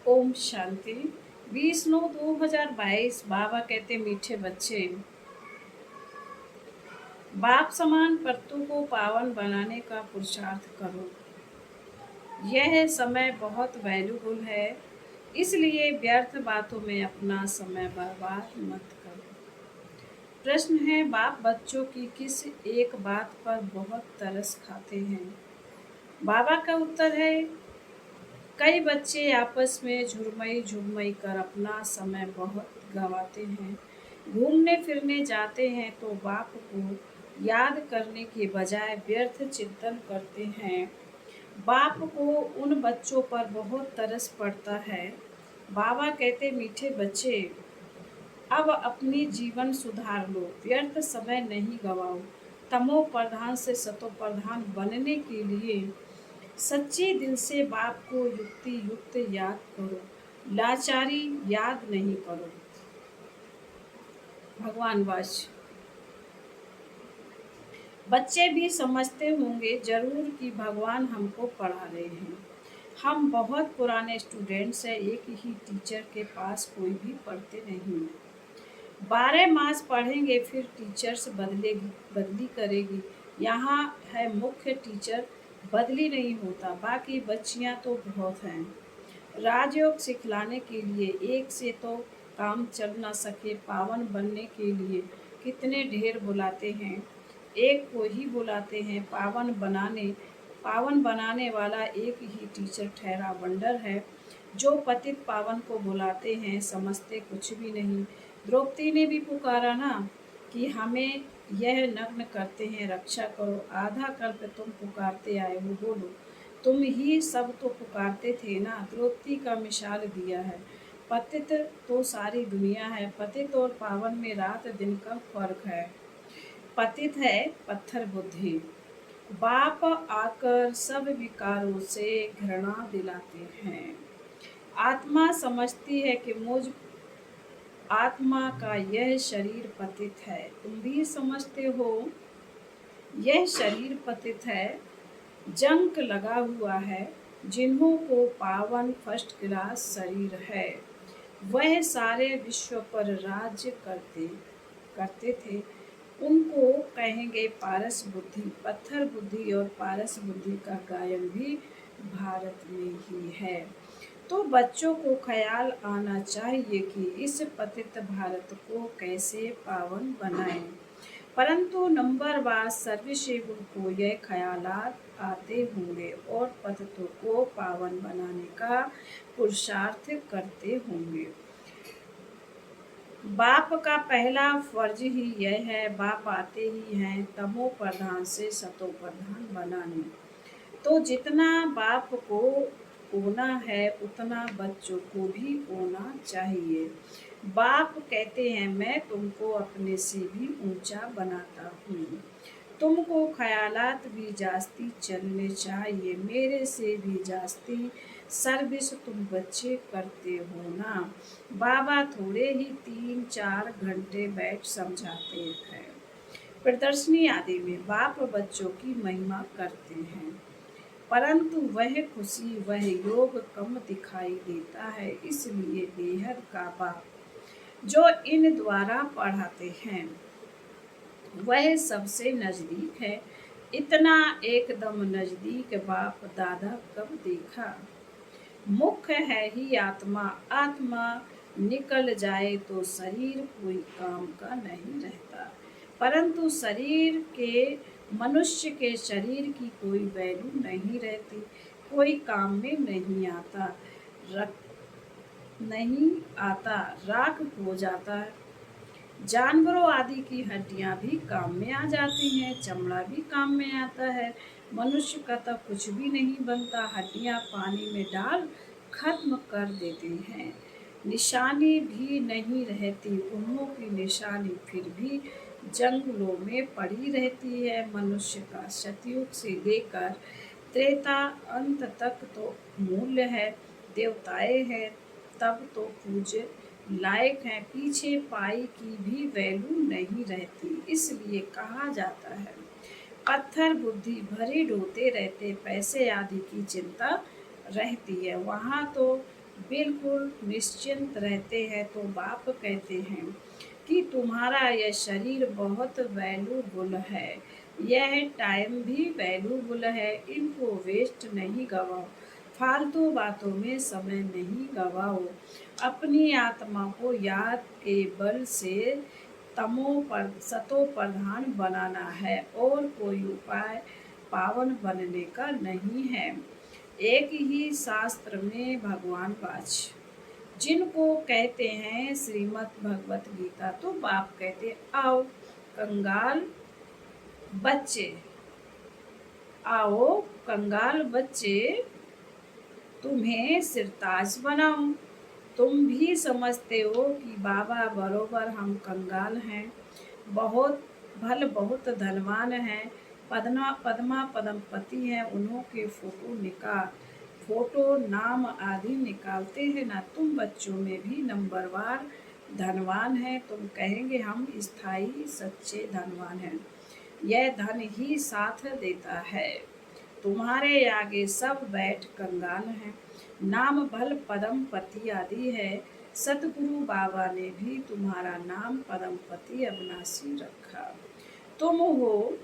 ओम शांति। 20/9/2022 बाबा कहते मीठे बच्चे, बाप समान पत्तों को पावन बनाने का पुरुषार्थ करो। यह समय बहुत वैल्यूबल है, इसलिए व्यर्थ बातों में अपना समय बर्बाद मत करो। प्रश्न है, बाप बच्चों की किस एक बात पर बहुत तरस खाते हैं? बाबा का उत्तर है, कई बच्चे आपस में झुरमई झुरमई कर अपना समय बहुत गंवाते हैं। घूमने फिरने जाते हैं तो बाप को याद करने के बजाय व्यर्थ चिंतन करते हैं। बाप को उन बच्चों पर बहुत तरस पड़ता है। बाबा कहते मीठे बच्चे, अब अपनी जीवन सुधार लो, व्यर्थ समय नहीं गवाओ। तमो प्रधान से सतो प्रधान बनने के लिए सच्चे दिल से बाप को युक्ति युक्त याद करो, लाचारी याद नहीं करो। भगवान वाच, बच्चे भी समझते होंगे जरूर कि भगवान हमको पढ़ा रहे हैं। हम बहुत पुराने स्टूडेंट्स हैं, एक ही टीचर के पास कोई भी पढ़ते नहीं। 12 मास पढ़ेंगे फिर टीचर्स बदली करेगी। यहाँ है मुख्य टीचर, बदली नहीं होता। बाकी बच्चियाँ तो बहुत हैं। राजयोग सिखलाने के लिए एक से तो काम चल न सके, पावन बनने के लिए कितने ढेर बुलाते हैं। एक को ही बुलाते हैं पावन बनाने वाला एक ही टीचर ठहरा वंडर है। जो पतित पावन को बुलाते हैं समझते कुछ भी नहीं। द्रौपदी ने भी पुकारा ना कि हमें यह नग्न करते हैं, रक्षा करो। आधा कल्प तुम पुकारते आए हो, बोलो तुम ही सब तो पुकारते थे ना। द्रौपदी का मिसाल दिया है। पतित तो सारी दुनिया है। पतित और पावन में रात दिन का फर्क है। पतित है पत्थर बुद्धि। बाप आकर सब विकारों से घृणा दिलाते हैं। आत्मा समझती है कि मुझ आत्मा का यह शरीर पतित है। तुम भी समझते हो यह शरीर पतित है, जंक लगा हुआ है। जिन्हों को पावन फर्स्ट क्लास शरीर है, वह सारे विश्व पर राज्य करते थे। उनको कहेंगे पारस बुद्धि। पत्थर बुद्धि और पारस बुद्धि का गायन भी भारत में ही है। तो बच्चों को ख्याल आना चाहिए कि इस पतित भारत को कैसे पावन बनाएं। परंतु नंबरवार सर्वसेवक को यह ख्यालात आते होंगे और पतितों को पावन बनाने का पुरुषार्थ करते होंगे। बाप का पहला फर्ज ही यह है, बाप आते ही हैं तमो प्रधान से सतो प्रधान बनाने। तो जितना बाप को होना है उतना बच्चों को भी होना चाहिए। बाप कहते हैं, मैं तुमको अपने से भी ऊंचा बनाता हूँ। तुमको ख्यालात भी जास्ती चलने चाहिए, मेरे से भी जास्ती सर्विस तुम बच्चे करते हो ना। बाबा थोड़े ही 3-4 घंटे बैठ समझाते हैं। प्रदर्शनी आदि में बाप बच्चों की महिमा करते हैं, परंतु वह खुशी वह योग कम दिखाई देता है। इसलिए बेहद का बाप जो इन द्वारा पढ़ाते हैं वह सबसे नजदीक है। इतना एकदम नजदीक बाप दादा कब देखा। मुख्य है ही आत्मा। आत्मा निकल जाए तो शरीर कोई काम का नहीं रहता। परंतु शरीर के मनुष्य के शरीर की कोई वैल्यू नहीं रहती, कोई काम में नहीं आता, राख हो जाता है। जानवरों आदि की हड्डियां भी काम में आ जाती हैं, चमड़ा भी काम में आता है। मनुष्य का तो कुछ भी नहीं बनता, हड्डियां पानी में डाल खत्म कर देते हैं। निशानी भी नहीं रहती, उन्हों की निशानी फिर भी जंगलों में पड़ी रहती है। मनुष्य का सतयुग से लेकर त्रेता अंत तक तो मूल्य है। देवताएं हैं तब तो पूज्य लायक हैं, पीछे पाई की भी वैल्यू नहीं रहती। इसलिए कहा जाता है, पत्थर बुद्धि भरे ढोते रहते, पैसे आदि की चिंता रहती है। वहाँ तो बिल्कुल निश्चिंत रहते हैं तो बाप कहते हैं कि तुम्हारा यह शरीर बहुत वैल्यूबुल है, यह टाइम भी वैल्यूबुल है, इनको वेस्ट नहीं गवाओ, फालतू बातों में समय नहीं गवाओ। अपनी आत्मा को याद के बल से तमो पर सतो प्रधान बनाना है और कोई उपाय पावन बनने का नहीं है। एक ही शास्त्र में भगवान वाच जिनको कहते हैं श्रीमद् भगवत गीता, तो बाप कहते आओ कंगाल बच्चे, आओ कंगाल बच्चे, तुम्हें सिरताज बनाऊं। तुम भी समझते हो कि बाबा बरोबर हम कंगाल हैं, बहुत बहुत धनवान हैं, पद्मा पद्मा पद्मपति हैं, उन्हों के फोटो नाम आदि निकालते हैं ना। तुम बच्चों में भी नंबरवार धनवान हैं, तुम कहेंगे हम स्थायी सच्चे धनवान हैं, यह धन ही साथ देता है। तुम्हारे आगे सब बैठ कंगाल हैं, नाम भल पदमपति आदि है। सतगुरु बाबा ने भी तुम्हारा नाम पदमपति अविनाशी रखा। तुम हो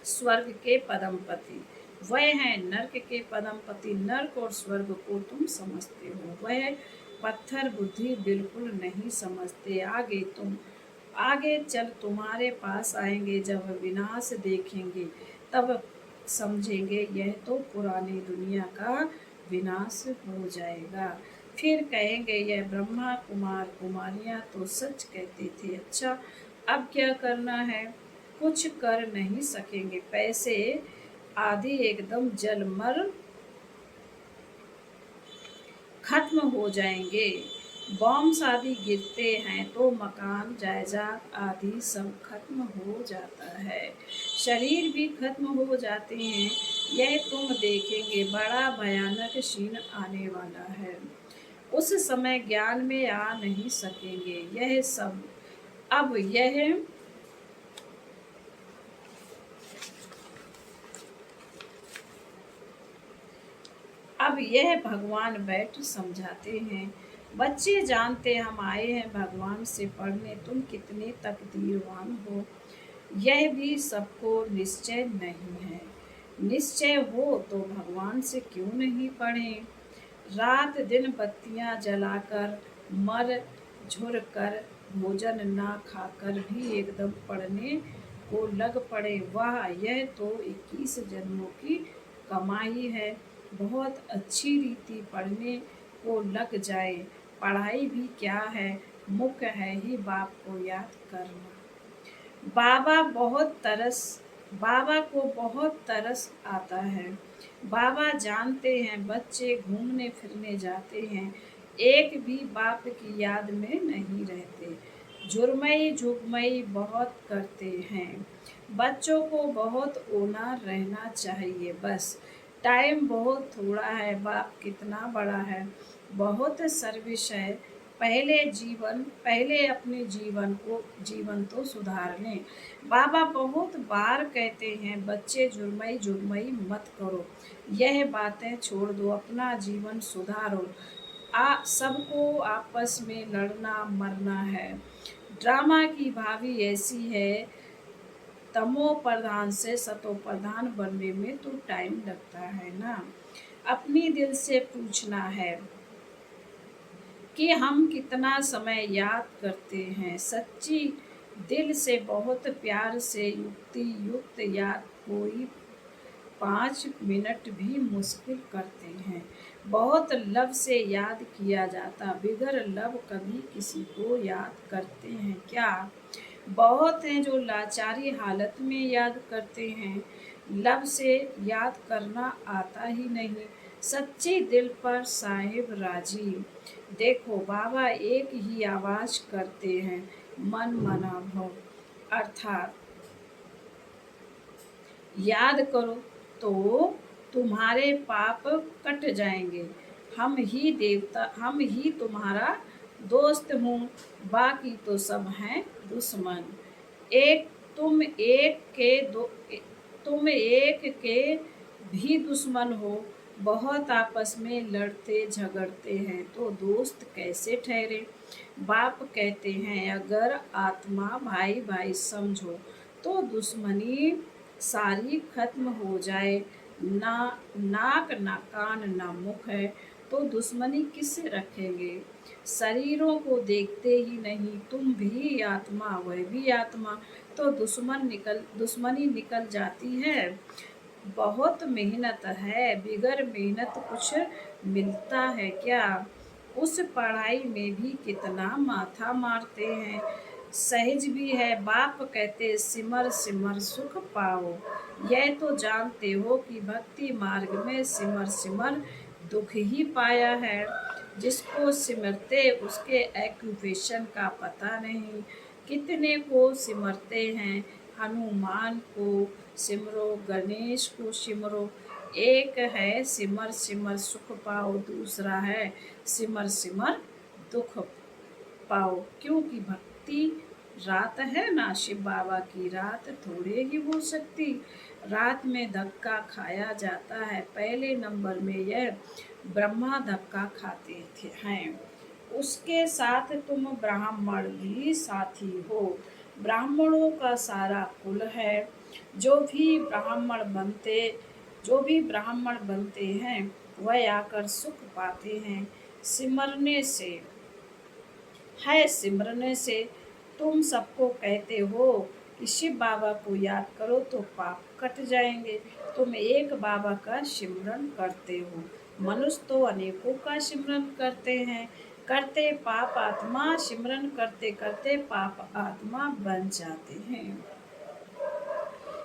स्वर्ग के पदमपति, वह है नर्क के पदमपति। नर्क और स्वर्ग को तुम समझते हो, वह पत्थर बुद्धि बिल्कुल नहीं समझते। आगे चल तुम्हारे पास आएंगे, जब विनाश देखेंगे तब समझेंगे यह तो पुरानी दुनिया का विनाश हो जाएगा। फिर कहेंगे यह ब्रह्मा कुमार कुमारियां तो सच कहते थे। अच्छा अब क्या करना है? कुछ कर नहीं सकेंगे, पैसे आदि एकदम जलमर खत्म हो जाएंगे। बॉम्ब आदि गिरते हैं तो मकान जायदाद आदि सब खत्म हो जाता है, शरीर भी खत्म हो जाते हैं। यह तुम देखेंगे, बड़ा भयानक क्षीण आने वाला है। उस समय ज्ञान में आ नहीं सकेंगे। यह सब अब यह भगवान बैठ समझाते हैं। बच्चे जानते हम आए हैं भगवान से पढ़ने, तुम कितने तकदीरवान हो, यह भी सबको निश्चय नहीं है। निश्चय हो तो भगवान से क्यों नहीं पढ़ें? रात दिन बत्तियां जलाकर मर झुर कर भोजन ना खाकर भी एकदम पढ़ने को लग पड़े। वाह, यह तो 21 जन्मों की कमाई है। बहुत अच्छी रीति पढ़ने को लग जाए। पढ़ाई भी क्या है, मुख्य है ही बाप को याद करना। बाबा को बहुत तरस आता है। बाबा जानते हैं बच्चे घूमने फिरने जाते हैं, एक भी बाप की याद में नहीं रहते, जुर्मई झुगमई बहुत करते हैं। बच्चों को बहुत ओना रहना चाहिए, बस टाइम बहुत थोड़ा है, बाप कितना बड़ा है, बहुत सर्विस है। पहले अपने जीवन तो सुधार लें। बाबा बहुत बार कहते हैं बच्चे जुर्मई जुर्मई मत करो, यह बातें छोड़ दो, अपना जीवन सुधारो। सबको आपस में लड़ना मरना है। ड्रामा की भावी ऐसी है, तमो प्रधान से सतो प्रधान बनने में तो टाइम लगता है ना। अपनी दिल से पूछना है कि हम कितना समय याद करते हैं। सच्ची दिल से बहुत प्यार से युक्ति युक्त याद कोई 5 मिनट भी मुश्किल करते हैं। बहुत लव से याद किया जाता, बिगर लव कभी किसी को याद करते हैं क्या? बहुत हैं जो लाचारी हालत में याद करते हैं, लब से याद करना आता ही नहीं। सच्चे दिल पर साहिब राजी। देखो बाबा एक ही आवाज करते हैं, मन मना भव, अर्थात याद करो तो तुम्हारे पाप कट जाएंगे। हम ही तुम्हारा दोस्त हूँ, बाकी तो सब हैं दुश्मन। एक तुम एक के दो तुम एक के भी दुश्मन हो, बहुत आपस में लड़ते झगड़ते हैं तो दोस्त कैसे ठहरे। बाप कहते हैं अगर आत्मा भाई भाई समझो तो दुश्मनी सारी खत्म हो जाए। ना नाक ना कान ना मुख है तो दुश्मनी किससे रखेंगे। शरीरों को देखते ही नहीं तुम भी आत्मा वह भी आत्मा तो दुश्मनी निकल जाती है। बहुत मेहनत है बिगर मेहनत कुछ मिलता है क्या। उस पढ़ाई में भी कितना माथा मारते हैं। सहज भी है बाप कहते सिमर सिमर सुख पाओ। यह तो जानते हो कि भक्ति मार्ग में सिमर सिमर दुख ही पाया है। जिसको सिमरते उसके एक्यूपेशन का पता नहीं। कितने को सिमरते हैं हनुमान को सिमरो गणेश को सिमरो। एक है सिमर सिमर सुख पाओ दूसरा है सिमर सिमर दुख पाओ। क्योंकि भक्ति रात है ना शिव बाबा की रात थोड़े ही हो सकती। रात में धक्का खाया जाता है। पहले नंबर में यह ब्रह्मा धक्का खाते थे हैं। उसके साथ तुम ब्राह्मण भी साथी हो। ब्राह्मणों का सारा कुल है। जो भी ब्राह्मण बनते जो भी ब्राह्मण बनते हैं वह आकर सुख पाते हैं। सिमरने से सिमरने से तुम सबको कहते हो कि शिव बाबा को याद करो तो पाप कट जाएंगे। तुम एक बाबा का सिमरन करते हो। मनुष्य तो अनेकों का सिमरन करते हैं। करते पाप आत्मा सिमरन करते करते पाप आत्मा बन जाते हैं।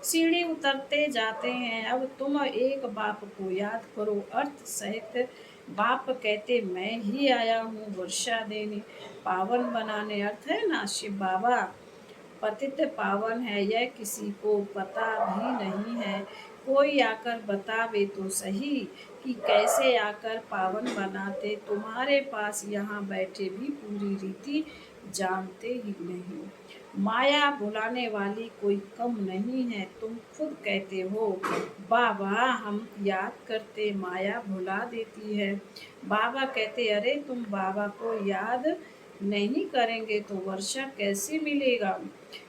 सीढ़ी उतरते जाते हैं। अब तुम एक बाप को याद करो अर्थ सहित। बाप कहते मैं ही आया हूँ वर्षा देने पावन बनाने। अर्थ है ना शिव बाबा पतित पावन है यह किसी को पता भी नहीं है। कोई आकर बतावे तो सही कि कैसे आकर पावन बनाते। तुम्हारे पास यहाँ बैठे भी पूरी रीति जानते ही नहीं। माया भुलाने वाली कोई कम नहीं है। तुम खुद कहते हो बाबा हम याद करते माया भुला देती है। बाबा कहते अरे तुम बाबा को याद नहीं करेंगे तो वर्षा कैसे मिलेगा।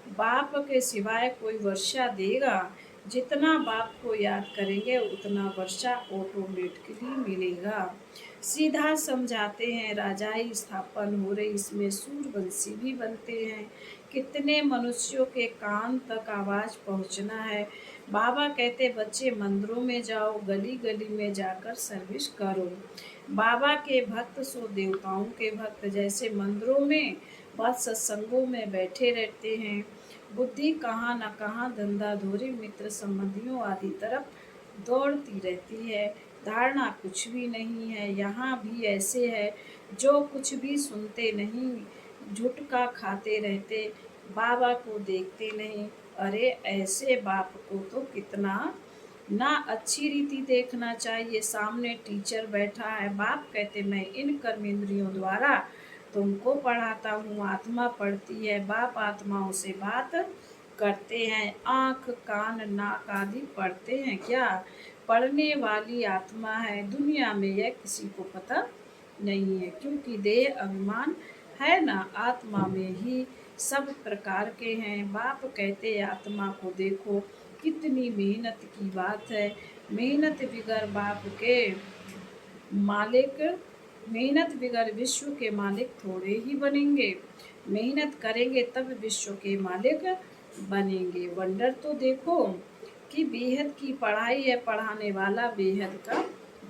बाप के सिवाय कोई वर्षा देगा। जितना बाप को याद करेंगे उतना वर्षा ऑटोमेटिकली मिलेगा। सीधा समझाते हैं राजाई स्थापन हो रही इसमें सूरवंशी भी बनते हैं। कितने मनुष्यों के कान तक आवाज पहुंचना है। बाबा कहते बच्चे मंदिरों में जाओ गली गली में जाकर सर्विस करो। बाबा के भक्त सो देवताओं के भक्त जैसे मंदिरों में बस सत्संगों में बैठे रहते हैं। बुद्धि कहाँ न कहाँ धंधा धोरी मित्र संबंधियों आदि तरफ दौड़ती रहती है। धारणा कुछ भी नहीं है। यहाँ भी ऐसे है जो कुछ भी सुनते नहीं झुटका खाते रहते बाबा को देखते नहीं। अरे ऐसे बाप को तो कितना ना अच्छी रीति देखना चाहिए। सामने टीचर बैठा है बाप कहते मैं इन कर्मेंद्रियों द्वारा तुमको पढ़ाता हूँ। आत्मा पढ़ती है बाप आत्माओं से बात करते हैं। आँख कान नाक आदि पढ़ते हैं क्या। पढ़ने वाली आत्मा है दुनिया में यह किसी को पता नहीं है। क्योंकि देह अभिमान है ना आत्मा में ही सब प्रकार के हैं। बाप कहते आत्मा को देखो कितनी मेहनत की बात है। मेहनत बिगर बाप के मालिक मेहनत बिगर विश्व के मालिक थोड़े ही बनेंगे। मेहनत करेंगे तब विश्व के मालिक बनेंगे। वंडर तो देखो कि बेहद की पढ़ाई है पढ़ाने वाला बेहद का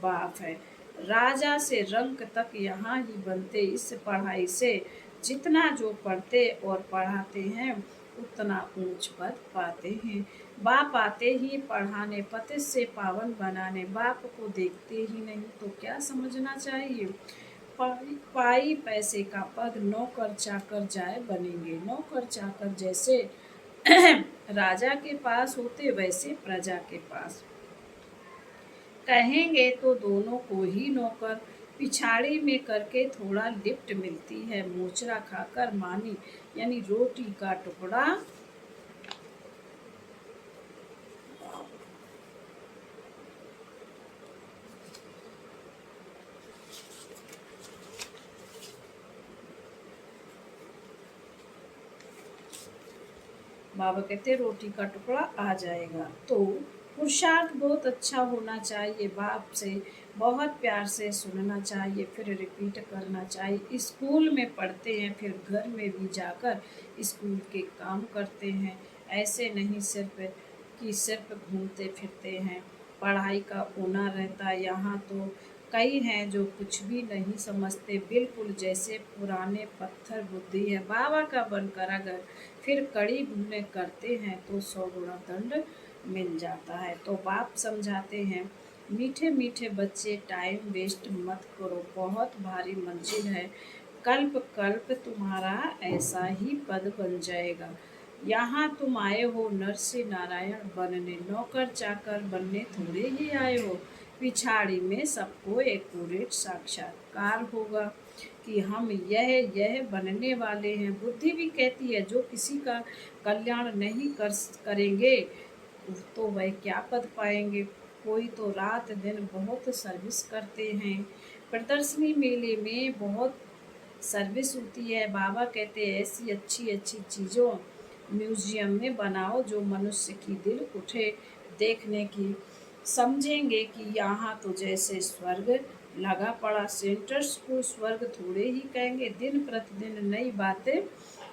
बाप है। राजा से रंक तक यहाँ ही बनते इस पढ़ाई से। जितना जो पढ़ते और पढ़ाते हैं उतना ऊंच पद पाते हैं। बाप आते ही पढ़ाने पति से पावन बनाने। बाप को देखते ही नहीं तो क्या समझना चाहिए। पाई पैसे का पद नौकर चाकर जाए बनेंगे। नौकर चाकर जैसे राजा के पास होते वैसे प्रजा के पास कहेंगे तो दोनों को ही नौकर। पिछाड़ी में करके थोड़ा लिफ्ट मिलती है। मोचरा खाकर मानी यानी रोटी का टुकड़ा बाबा कहते रोटी का टुकड़ा आ जाएगा। तो पुरुषार्थ बहुत अच्छा होना चाहिए, बाप से बहुत प्यार से सुनना चाहिए, फिर रिपीट करना चाहिए। स्कूल में पढ़ते हैं, फिर घर में भी जाकर स्कूल के काम करते हैं। ऐसे नहीं सिर्फ घूमते फिरते हैं, पढ़ाई का होना रहता है। यहाँ तो कई हैं जो कुछ भी नहीं समझते, बिल्कुल जैसे पुराने पत्थर बुद्धि है। बाबा का बनकर अगर फिर कड़ी भूले करते हैं तो 100 गुना दंड मिल जाता है। तो बाप समझाते हैं, मीठे मीठे बच्चे टाइम वेस्ट मत करो, बहुत भारी मंजिल है। कल्प कल्प तुम्हारा ऐसा ही पद बन जाएगा। यहाँ तुम आए हो नर से नारायण बनने, नौकर चाकर बनने थोड़े ही आए हो। पिछाड़ी में सबको एक्यूरेट साक्षात्कार होगा कि हम यह बनने वाले हैं। बुद्धि भी कहती है जो किसी का कल्याण नहीं करेंगे तो वह क्या पद पाएंगे। कोई तो रात दिन बहुत सर्विस करते हैं, प्रदर्शनी मेले में बहुत सर्विस होती है। बाबा कहते हैं ऐसी अच्छी अच्छी चीज़ों म्यूजियम में बनाओ जो मनुष्य की दिल उठे देखने की। समझेंगे कि यहाँ तो जैसे स्वर्ग लगा पड़ा। सेंटर्स को स्वर्ग थोड़े ही कहेंगे। दिन प्रतिदिन नई बातें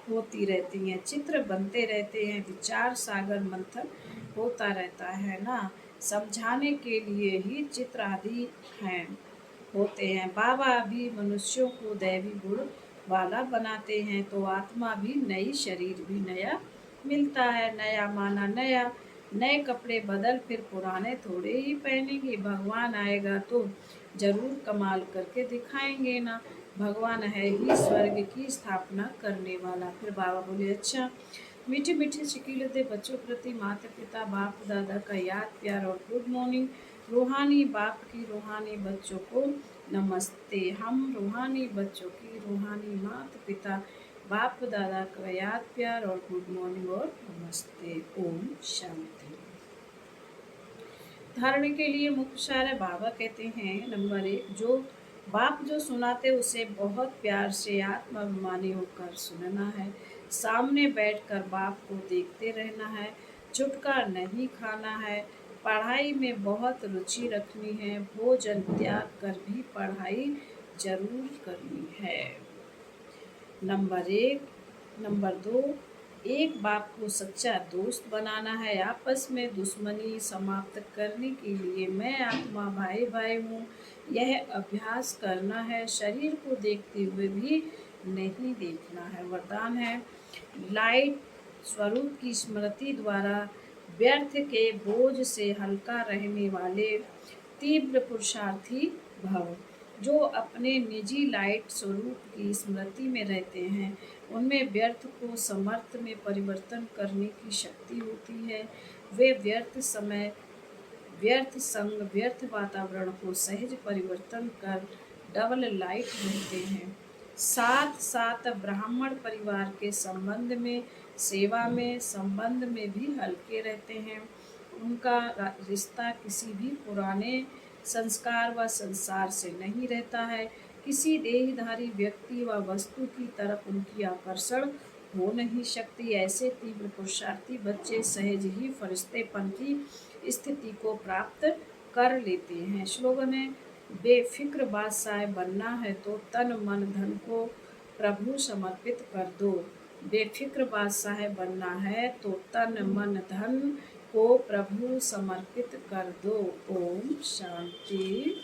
होती रहती हैं, चित्र बनते रहते हैं, विचार सागर मंथन होता रहता है ना। समझाने के लिए ही चित्र आदि हैं होते हैं। बाबा भी मनुष्यों को दैवी गुण वाला बनाते हैं तो आत्मा भी नई, शरीर भी नया मिलता है। नया माना नया, नए कपड़े बदल फिर पुराने थोड़े ही पहनेंगे। भगवान आएगा तो जरूर कमाल करके दिखाएंगे ना। भगवान है ही स्वर्ग की स्थापना करने वाला। फिर बाबा बोले अच्छा, मीठे मीठे शिकील दे बच्चों प्रति माता पिता बाप दादा का याद प्यार और गुड मॉर्निंग। रूहानी बाप की रूहानी बच्चों को नमस्ते। हम रूहानी बच्चों की रूहानी माता पिता बाप दादा का याद प्यार और गुड मॉर्निंग और नमस्ते। ओम शांति। धारणा के लिए मुख्य सार है। बाबा कहते हैं नंबर 1, जो बाप जो सुनाते उसे बहुत प्यार से आत्माभिमानी होकर सुनना है। सामने बैठकर बाप को देखते रहना है, छुटका नहीं खाना है, पढ़ाई में बहुत रुचि रखनी है, भोजन त्याग कर भी पढ़ाई जरूर करनी है। नंबर 1। नंबर 2, एक बाप को सच्चा दोस्त बनाना है। आपस में दुश्मनी समाप्त करने के लिए मैं आत्मा भाई भाई हूँ, यह अभ्यास करना है। शरीर को देखते हुए भी नहीं देखना है। वरदान है, लाइट स्वरूप की स्मृति द्वारा व्यर्थ के बोझ से हल्का रहने वाले तीव्र पुरुषार्थी भव। जो अपने निजी लाइट स्वरूप की स्मृति में रहते हैं उनमें व्यर्थ को समर्थ में परिवर्तन करने की शक्ति होती है। वे व्यर्थ समय, व्यर्थ संग, व्यर्थ वातावरण को सहज परिवर्तन कर डबल लाइट रहते हैं। साथ साथ ब्राह्मण परिवार के संबंध में, सेवा में, संबंध में भी हल्के रहते हैं। उनका रिश्ता किसी भी पुराने संस्कार व संसार से नहीं रहता है। किसी देहधारी व्यक्ति व वस्तु की तरफ उनकी आकर्षण हो नहीं सकती। ऐसे तीव्र पुरुषार्थी बच्चे सहज ही फरिश्तेपन की स्थिति को प्राप्त कर लेते हैं। स्लोगन है, बेफिक्र बादशाह बनना है तो तन मन धन को प्रभु समर्पित कर दो। बेफिक्र बादशाह बनना है तो तन मन धन को प्रभु समर्पित कर दो। ओम शांति।